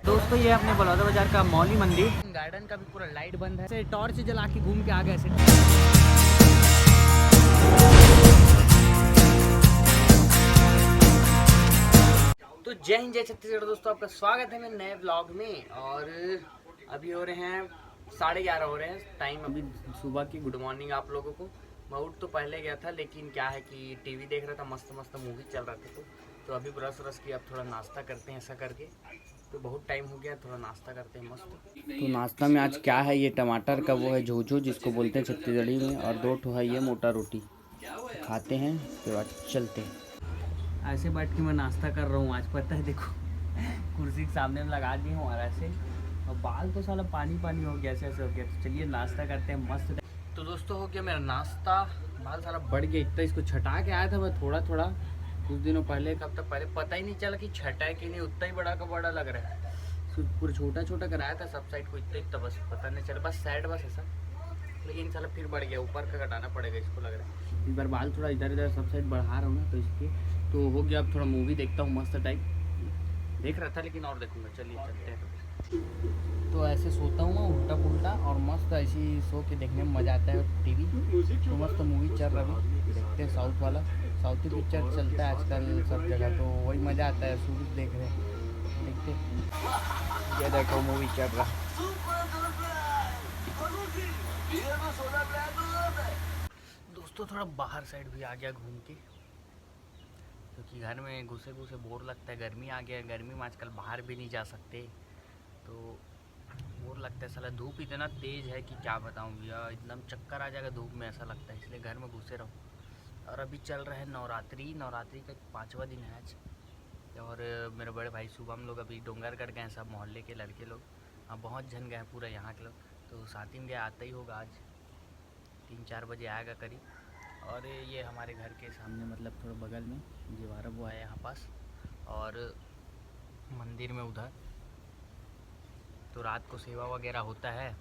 दोस्तों ये अपने बलौदा बाजार का मौली मंदिर गार्डन का भी पूरा लाइट बंद है, टॉर्च जला के घूम के आ गए ऐसे। तो जय हिंद जय छत्तीसगढ़ दोस्तों, आपका स्वागत है मेरे नए व्लॉग में। और अभी हो रहे हैं 11:30 हो रहे हैं टाइम अभी सुबह की। गुड मॉर्निंग आप लोगों को। मैं उठ तो पहले गया था, लेकिन क्या है कि टीवी देख रहा था, मस्त मस्त मूवी चल रहा था। तो अभी ब्रश व्रश किया, अब थोड़ा नाश्ता करते हैं ऐसा करके। तो बहुत टाइम हो गया, थोड़ा नाश्ता करते हैं मस्त। तो नाश्ता में आज क्या है, ये टमाटर का वो है झोझो जिसको बोलते हैं छत्तीसगढ़ी में, और 2 ठो है ये मोटा रोटी। खाते हैं उसके बाद चलते हैं। ऐसे बैठ के मैं नाश्ता कर रहा हूँ आज, पता है देखो कुर्सी के सामने में लगा दी हूँ और ऐसे, और बाल तो साला पानी पानी हो गया, ऐसे हो गया। तो चलिए नाश्ता करते हैं मस्त। तो दोस्तों हो गया मेरा नाश्ता। बाल सारा बढ़ गया इतना, इसको छटा के आया था मैं थोड़ा थोड़ा कुछ दिनों पहले, कब तक पहले पता ही नहीं चला कि छटा है कि नहीं। उतना ही बड़ा का बड़ा लग रहा है, पूरा छोटा छोटा कराया था सब साइड को, इतना इतना बस पता नहीं चला, बस साइड बस ऐसा। लेकिन साला फिर बढ़ गया, ऊपर का कटाना पड़ेगा इसको लग रहा है। इस बार बाल थोड़ा इधर इधर सब साइड बढ़ा रहा हूँ ना, तो इसके तो हो गया। अब थोड़ा मूवी देखता हूँ मस्त टाइप देख रहा था, लेकिन और देखूंगा। चलिए चलते हैं। तो ऐसे सोता हूँ मैं उल्टा पुल्टा, और मस्त ऐसी सो के देखने में मज़ा आता है। टीवी तो मस्त मूवी चल रहा है, देखते हैं साउथ वाला। साउथी पिक्चर चलता है आजकल सब जगह, तो वही मज़ा आता है। सूरज देख रहे हैं, देखते। ये देखो मूवी चल रहा। दोस्तों थोड़ा बाहर साइड भी आ गया घूम के, क्योंकि घर में घुसे घुसे बोर लगता है। गर्मी आ गया, गर्मी में आजकल बाहर भी नहीं जा सकते, तो बोर लगता है। साला धूप इतना तेज़ है कि क्या बताऊँ भैया, एकदम चक्कर आ जाएगा धूप में ऐसा लगता है, इसलिए घर में घुसे रहो। और अभी चल रहा है नवरात्रि, नवरात्रि का 5वां दिन है आज। और मेरे बड़े भाई शुभम लोग अभी डोंगरगढ़ गए हैं, सब मोहल्ले के लड़के लोग। हाँ बहुत जन गए हैं पूरा यहाँ के लोग। तो 7 दिन गए, आता ही होगा आज 3-4 बजे आएगा करीब। और ये हमारे घर के सामने मतलब थोड़ा बगल में जीवारा वो है यहाँ पास, और मंदिर में उधर तो रात को सेवा वगैरह होता है।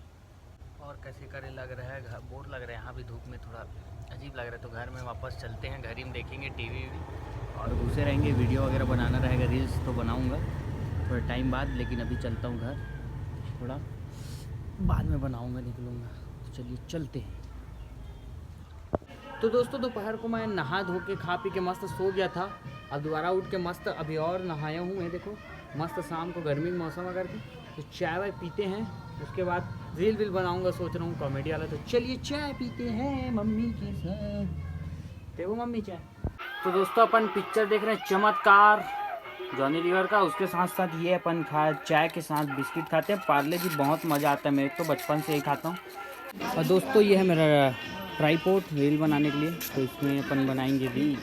और कैसे करे लग रहा है, घर बोर लग रहा है यहाँ भी, धूप में थोड़ा अजीब लग रहा है। तो घर में वापस चलते हैं, घर ही में देखेंगे टीवी भी, और घुसे रहेंगे। वीडियो वगैरह बनाना रहेगा, रील्स तो बनाऊँगा थोड़ा टाइम बाद, लेकिन अभी चलता हूँ घर, थोड़ा बाद में बनाऊँगा, निकलूँगा। तो चलिए चलते हैं। तो दोस्तों दोपहर को मैं नहा धो के खा पी के मस्त सो गया था। अब दोबारा उठ के मस्त अभी और नहाया हूँ मैं, देखो मस्त। शाम को गर्मी का मौसम अगर तो चाय वाय पीते हैं, उसके बाद रील विल बनाऊंगा, सोच रहा हूँ कॉमेडी वाला। तो चलिए चाय पीते हैं मम्मी के साथ। देखो मम्मी चाय। तो दोस्तों अपन पिक्चर देख रहे हैं चमत्कार जॉनी लीवर का, उसके साथ साथ ये अपन चाय के साथ बिस्किट खाते हैं पार्ले जी। बहुत मज़ा आता है मेरे तो, बचपन से ही खाता हूँ। और दोस्तों ये है मेरा ट्राईपोड रील बनाने के लिए, तो इसमें अपन बनाएंगे रील।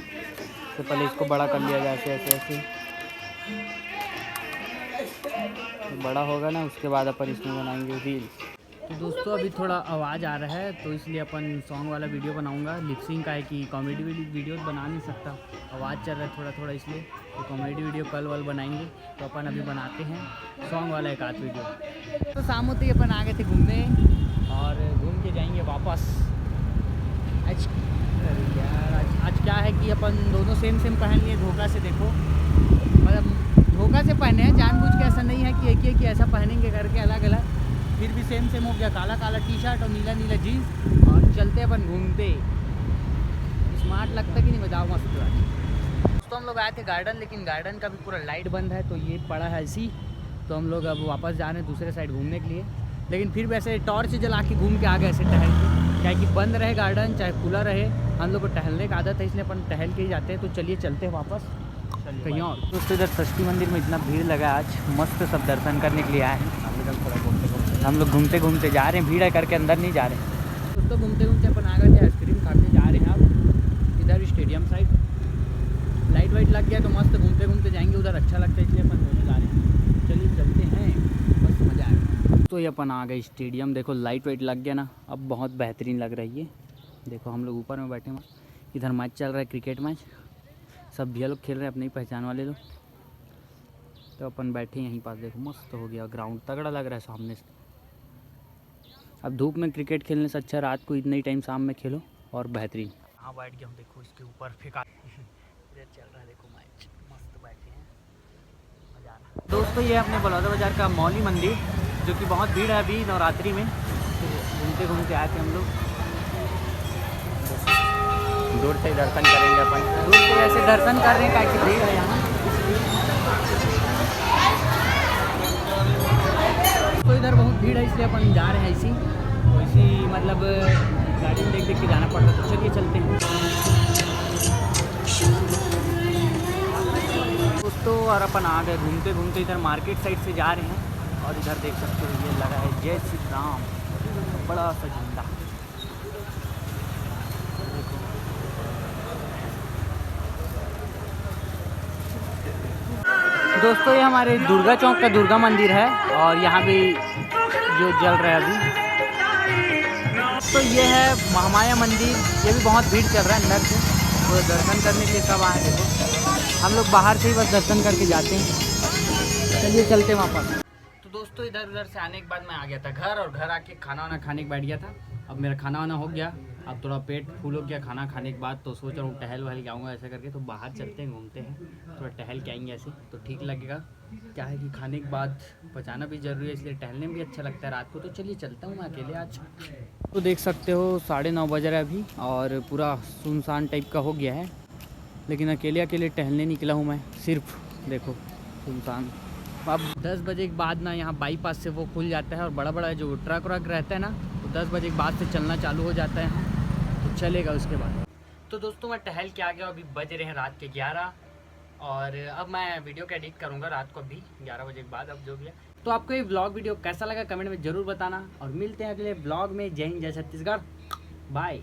तो पहले इसको बड़ा कर लिया जाए, ऐसे ऐसे तो बड़ा होगा ना, उसके बाद अपन इसमें बनाएंगे रील। तो दोस्तों अभी थोड़ा आवाज़ आ रहा है, तो इसलिए अपन सॉन्ग वाला वीडियो बनाऊंगा। लिपसिंग का है कि कॉमेडी वीडियो बना नहीं सकता, आवाज़ चल रहा है थोड़ा थोड़ा, इसलिए तो कॉमेडी वीडियो कल वल बनाएंगे। तो अपन अभी बनाते हैं सॉन्ग वाला एक आध वीडियो। तो शाम होते ही अपन आ गए थे घूमने, और घूम के जाएंगे वापस। आज यार आज क्या है कि अपन दोनों सेम सेम पहन लिए धोखा से, देखो मतलब धोखा से पहने हैं, जानबूझ के ऐसा नहीं है कि एक ही ऐसा पहनेंगे करके अलग अलग, फिर भी सेम सेम हो गया। काला काला टी शर्ट और नीला नीला जीन्स, और चलते अपन घूमते। स्मार्ट लगता कि नहीं बताओ, मस्त बात। दोस्तों हम लोग आए थे गार्डन, लेकिन गार्डन का भी पूरा लाइट बंद है, तो ये पड़ा है ऐसी। तो हम लोग अब वापस जा रहे हैं दूसरे साइड घूमने के लिए, लेकिन फिर वैसे टॉर्च जला के घूम के आ गए ऐसे टहल के। चाहे कि बंद रहे गार्डन चाहे खुला रहे, हम लोग को टहलने का आदत है, इसलिए अपन टहल के ही जाते हैं। तो चलिए चलते हैं वापस कहीं और। दोस्तों इधर षष्ठी मंदिर में इतना भीड़ लगा आज, मस्त सब दर्शन करने के लिए आए हैं। हम लोग घूमते घूमते जा रहे हैं, भीड़ है करके अंदर नहीं जा रहे हैं। दोस्तों घूमते घूमते अपन आ गए थे, आइसक्रीम खाते जा रहे हैं अब इधर स्टेडियम साइड। लाइट वाइट लग गया तो मस्त घूमते घूमते जाएंगे उधर, अच्छा लगता है, इसलिए अपन दोनों जा रहे हैं। चलिए चलते हैं, मस्त मज़ा आएगा। तो ये अपन आ गए स्टेडियम, देखो लाइट वाइट लग गया ना, अब बहुत बेहतरीन लग रही है। देखो हम लोग ऊपर में बैठे हैं, इधर मैच चल रहा है, क्रिकेट मैच। सब भैया लोग खेल रहे हैं, अपनी पहचान वाले लोग। तो अपन बैठे यहीं पास, देखो मस्त हो गया ग्राउंड, तगड़ा लग रहा है सामने से। अब धूप में क्रिकेट खेलने से अच्छा रात को इतना ही टाइम शाम में खेलो, और बेहतरीन। हाँ बैठ गया हूँ, देखो इसके ऊपर फेंका इधर चल रहा है, देखो मैच, मस्त बैठे हैं, मज़ा आ रहा है। दोस्तों ये अपने बलौदा बाज़ार का मौली मंदिर, जो कि बहुत भीड़ है अभी नवरात्रि में। तो घूमते घूमते आए थे हम लोग। दूर से दर्शन करेंगे अपन। दूर से ऐसे दर्शन कर रहे हैं, काफ़ी भीड़ है यहाँ। तो इधर बहुत भीड़ है, इसलिए अपन जा रहे हैं इसी तो इसी मतलब गाड़ी में देख देख के जाना पड़ रहा है। तो चलिए चलते हैं दोस्तों। और अपन आ गए घूमते घूमते इधर मार्केट साइड से जा रहे हैं। और इधर देख सकते हो ये लगा है जय श्री राम, बड़ा सा झंडा। दोस्तों ये हमारे दुर्गा चौक का दुर्गा मंदिर है और यहाँ भी जो जल रहा है अभी। तो ये है महामाया मंदिर, ये भी बहुत भीड़ चल रहा है अंदर से। तो दर्शन करने के लिए सब आए। देखो हम लोग बाहर से ही बस दर्शन करके जाते हैं। चलिए चलते हैं वापस। तो दोस्तों इधर उधर से आने के बाद मैं आ गया था घर, और घर आके खाना वाना खाने के बैठ गया था। अब मेरा खाना वाना हो गया, अब थोड़ा पेट फूल हो गया खाना खाने के बाद। तो सोच रहा हूँ टहल वहल के आऊँगा ऐसा करके। तो बाहर चलते हैं, घूमते हैं, थोड़ा टहल के आएंगे ऐसे तो ठीक लगेगा। क्या है कि खाने के बाद पचाना भी ज़रूरी है, इसलिए टहलने में भी अच्छा लगता है रात को। तो चलिए चलता हूँ मैं अकेले आज। तो देख सकते हो 9:30 बज रहा है अभी और पूरा सुनसान टाइप का हो गया है। लेकिन अकेले अकेले टहलने निकला हूँ मैं सिर्फ। देखो सुनसान। अब 10 बजे के बाद ना यहाँ बाईपास से वो खुल जाता है, और बड़ा बड़ा जो ट्रक व्रक रहता है ना, तो 10 बजे के बाद से चलना चालू हो जाता है। तो चलेगा उसके बाद। तो दोस्तों मैं टहल के आ गया, अभी बज रहे हैं रात के 11, और अब मैं वीडियो का एडिट करूँगा रात को अभी 11 बजे के बाद। अब जो भी है, तो आपको ये ब्लॉग वीडियो कैसा लगा कमेंट में ज़रूर बताना, और मिलते हैं अगले ब्लॉग में। जय हिंद, जय छत्तीसगढ़, बाय।